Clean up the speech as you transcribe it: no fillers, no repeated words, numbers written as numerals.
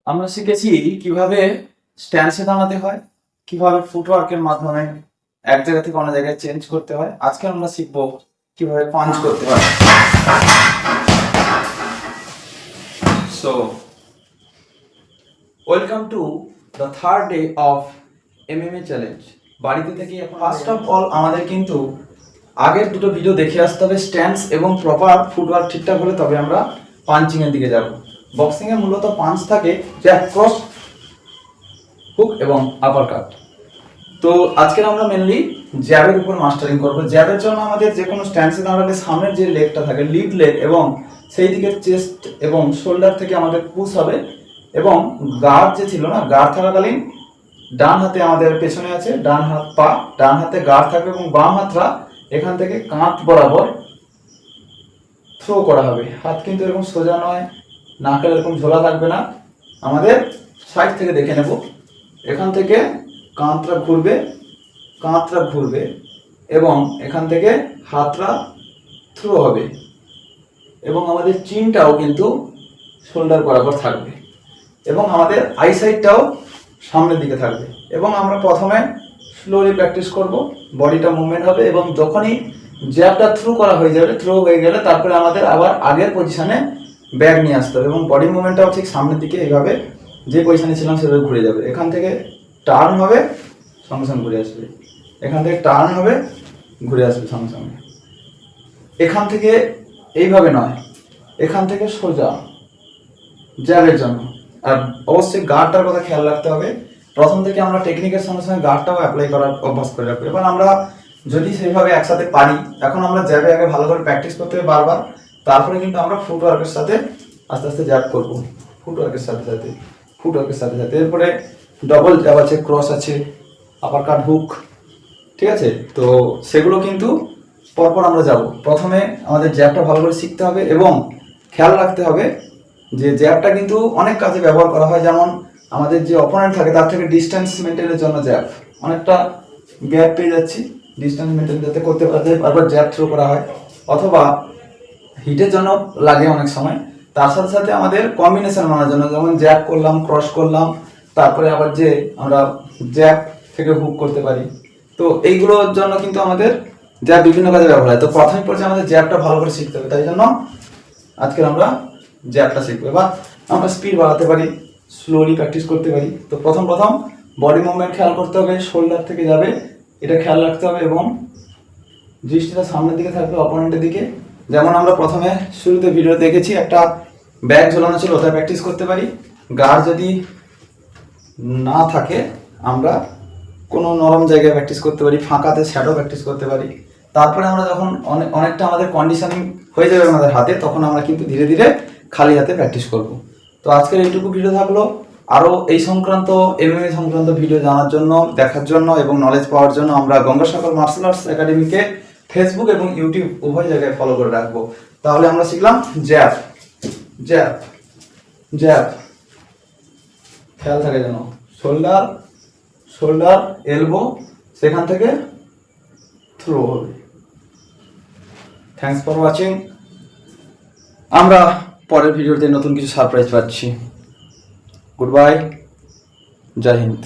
আমরা শিখেছি কিভাবে স্ট্যান্সে দাঁড়াতে হয়, কিভাবে ফুটওয়ার্কের মাধ্যমে এক জায়গা থেকে অন্য জায়গায় চেঞ্জ করতে হয়। আজকে আমরা শিখবো কিভাবে পাঞ্চ করতে হয়। So welcome to the third day of MMA challenge. বাড়িতে থেকে ফার্স্ট অফ অল আমাদের কিন্তু আগের দুটো ভিডিও দেখে আসতে হবে স্ট্যান্স এবং প্রপার ফুটওয়ার্ক ঠিকঠাক হলে তবে আমরা পাঞ্চিং এর দিকে যাব। বক্সিং এ মূলত পাঞ্চ থাকে জ্যাব, ক্রস, হুক এবং আপার কাট। তো আজকে আমরা মেনলি জ্যাবের উপর মাস্টারিং করব। জ্যাবের জন্য আমাদের যে কোনো স্ট্যান্সে দাঁড়ালে সামনের যে লেগটা থাকে লিড লেগ এবং সেই দিকের চেস্ট এবং শোল্ডার থেকে আমাদের পুশ হবে এবং গার্ড যে ছিল না, গার্ড থাকাকালীন ডান হাতে আমাদের পেছনে আছে, ডান হাত পা, ডান হাতে গার্ড থাকবে এবং বাম হাতটা এখান থেকে কাঁধ বরাবর থ্রো করা হবে। হাত কিন্তু এরকম সোজা নয়, নাকের এরকম ঝোলা থাকবে না। আমাদের সাইড থেকে দেখে নেব, এখান থেকে কাঁধটা ঘুরবে এবং এখান থেকে হাতটা থ্রো হবে এবং আমাদের চিনটাও কিন্তু শোল্ডার বরাবর থাকবে এবং আমাদের আই সাইডটাও সামনের দিকে থাকবে। এবং আমরা প্রথমে স্লোলি প্র্যাকটিস করব, বডিটা মুভমেন্ট হবে এবং যখনই জ্যাবটা থ্রো হয়ে গেলে তারপরে আমাদের আবার আগের পজিশনে ব্যাক নিয়ে আসতে হবে এবং বডি মুভমেন্টটাও ঠিক সামনের দিকে এইভাবে যে পজিশনে ছিলাম সেভাবে ঘুরে যাবে। এখান থেকে টার্ন হবে, সঙ্গে সঙ্গে ঘুরে আসবে, এখান থেকে টার্ন হবে, ঘুরে আসবে সঙ্গে সঙ্গে। এখান থেকে এইভাবে নয়, এখান থেকে সোজা জ্যাবের জন্য। আর অবশ্যই গার্ডটার কথা খেয়াল রাখতে হবে। প্রথম থেকে আমরা টেকনিকের সঙ্গে সঙ্গে গার্ডটাও অ্যাপ্লাই করার অভ্যাস করে রাখবো। এবার আমরা যদি সেইভাবে একসাথে পারি, এখন আমরা জ্যাবে আগে ভালো করে প্র্যাকটিস করতে হবে বারবার, তারপরে কিন্তু আমরা ফুটওয়ার্কের সাথে আস্তে আস্তে জ্যাব করবো, ফুটওয়ার্কের সাথে সাথে এরপরে ডবল জ্যাব আছে, ক্রস আছে, আপার কাট, হুক, ঠিক আছে। তো সেগুলো কিন্তু পরপর আমরা যাব। প্রথমে আমাদের জ্যাবটা ভালো করে শিখতে হবে এবং খেয়াল রাখতে হবে যে জ্যাবটা কিন্তু অনেক কাজে ব্যবহার করা হয়। যেমন আমাদের যে অপোনেন্ট থাকে তার থেকে ডিস্টেন্স মেনটেনের জন্য জ্যাব, অনেকটা গ্যাপ পেয়ে যাচ্ছি, ডিস্টেন্স মেনটেন যাতে করতে পারে বারবার জ্যাব থ্রো করা হয়, অথবা হিটের জন্য লাগে অনেক সময়। তার সাথে সাথে আমাদের কম্বিনেশন মানার জন্য, যেমন জ্যাব করলাম, ক্রস করলাম, তারপরে আবার যে আমরা জ্যাব থেকে হুক করতে পারি। তো এইগুলোর জন্য কিন্তু আমাদের জ্যাব বিভিন্ন কাজে ব্যবহার হয়। তো প্রাথমিক পর্যায়ে আমাদের জ্যাবটা ভালো করে শিখতে হবে, তাই জন্য আজকে আমরা জ্যাবটা শিখবো। এবার আমরা স্পিড বাড়াতে পারি, স্লোলি প্র্যাকটিস করতে পারি। তো প্রথম বডি মুভমেন্ট খেয়াল করতে হবে, শোল্ডার থেকে যাবে এটা খেয়াল রাখতে হবে এবং দৃষ্টিটা সামনের দিকে থাকবে অপোনেন্টের দিকে। যেমন আমরা প্রথমে শুরুতে ভিডিও দেখেছি, একটা ব্যাগ ঝোলানো ছিল, ওটা প্র্যাকটিস করতে পারি। গার্ড যদি না থাকে আমরা কোনো নরম জায়গায় প্র্যাকটিস করতে পারি, ফাঁকাতে শ্যাডো প্র্যাকটিস করতে পারি। তারপরে আমরা যখন অনেকটা আমাদের কন্ডিশনিং হয়ে যাবে আমাদের হাতে, তখন আমরা কিন্তু ধীরে ধীরে খালি হাতে প্র্যাকটিস করব। তো আজকের এইটুকু ভিডিও থাকলো। আরও এই সংক্রান্ত MMA সংক্রান্ত ভিডিও জানার জন্য, দেখার জন্য এবং নলেজ পাওয়ার জন্য আমরা গঙ্গাসাগর মার্শাল আর্টস একাডেমিকে ফেসবুক এবং ইউটিউব উভয় জায়গায় ফলো করে রাখবো। তাহলে আমরা শিখলাম জ্যাব, জ্যাব, জ্যাব, খেয়াল থাকে যেন শোল্ডার, এলবো, সেখান থেকে থ্রো হবে। Thanks for watching. আমরা পরের ভিডিওতে নতুন কিছু সারপ্রাইজ পাচ্ছি। গুড বাই, জয় হিন্দ।